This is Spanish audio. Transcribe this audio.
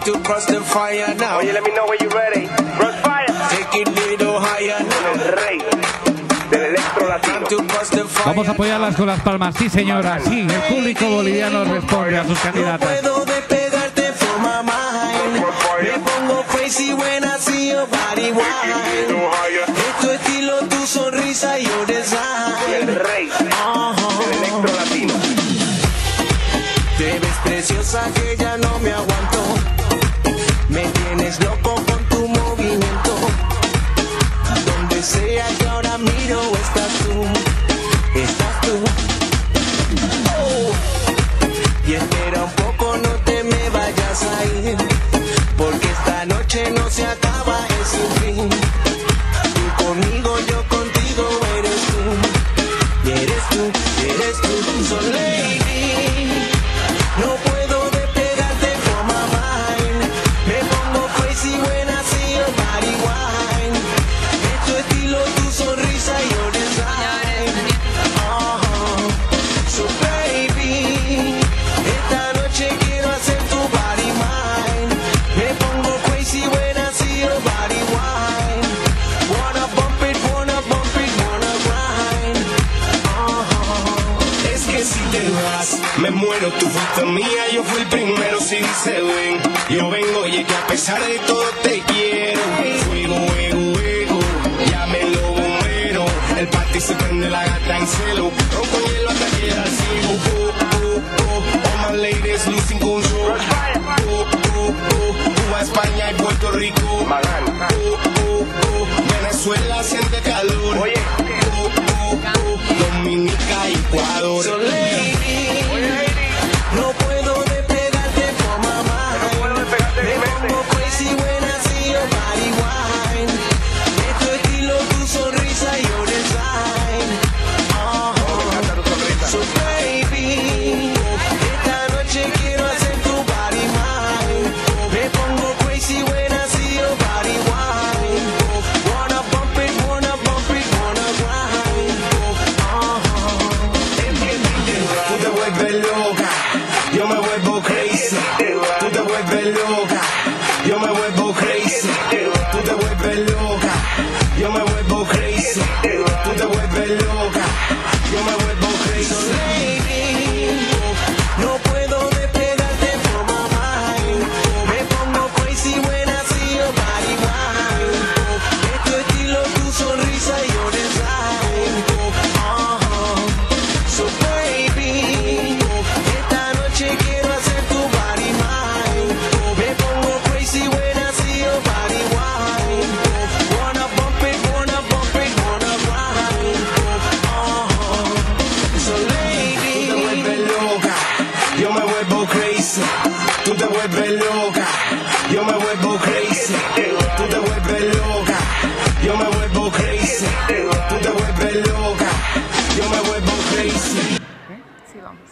to cross the fire now. Oye, let me know when you're ready. Cross fire. Take it little higher now. El rey del electro latino. Time to cross the fire. Vamos a apoyarlas con las palmas, sí señora, sí. El público boliviano responde a sus No candidatas. puedo despegarte from my mind. Me pongo crazy when I see your body wine. Es tu estilo, tu sonrisa y your design. El rey del electro latino. Te ves preciosa que ya no me aguanto. Me tienes loco con tu movimiento. Donde sea que ahora miro estás tú. Estás tú. Oh. Y espera un poco, no te me vayas a ir. Porque esta noche no se acaba, es sin fin. Tú conmigo, yo contigo, eres tú. Y eres tú, eres tú. So lady, no puedo despegarte from my mind. Me pongo crazy when I see your body wine. Es tu estilo, tu sonrisa y your design. So baby, esta noche quiero hacer tu body mine. Me pongo crazy when I see your body wine. Wanna bump it, wanna grind. Es que si te vas, me muero, tú fuiste mía, yo fui el primero. Si dice ven, yo vengo y es que a pesar de todo te quiero. Fuego, fuego, fuego, ya me lo bombero. El party se prende, la gata en celo. Ronco hielo hasta que llega al cielo. All my ladies losing control. Cuba, España y Puerto Rico. Venezuela siente calor. Oye. Dominica y Ecuador. So lady, no puedo despegarte from my mind. Me pongo crazy when I see your body wine. Es tu estilo, tu sonrisa y your design. So baby, esta noche quiero hacer tu body mine. Me pongo crazy when I see your body wine. Wanna bump it, wanna grind. Tú te vuelves loca, yo me vuelvo crazy. Tú te vuelves loca, yo me vuelvo crazy. Tú te vuelves loca, yo me vuelvo crazy. Tú te vuelves loca, yo me vuelvo crazy. So lady, no puedo despegarte from my mind. Me pongo crazy when I see your body wine. Es tu estilo, tu sonrisa y your design. So baby, esta noche quiero hacer tu body mine. Me pongo crazy when I see your body wine. Wanna bump it, wanna grind. So lady, tú te vuelves loca, yo me vuelvo crazy. Tú te vuelves loca, yo me vuelvo crazy. Tú te vuelves loca, yo me vuelvo crazy. Tú te vuelves loca, yo me vuelvo crazy. Sí, vamos.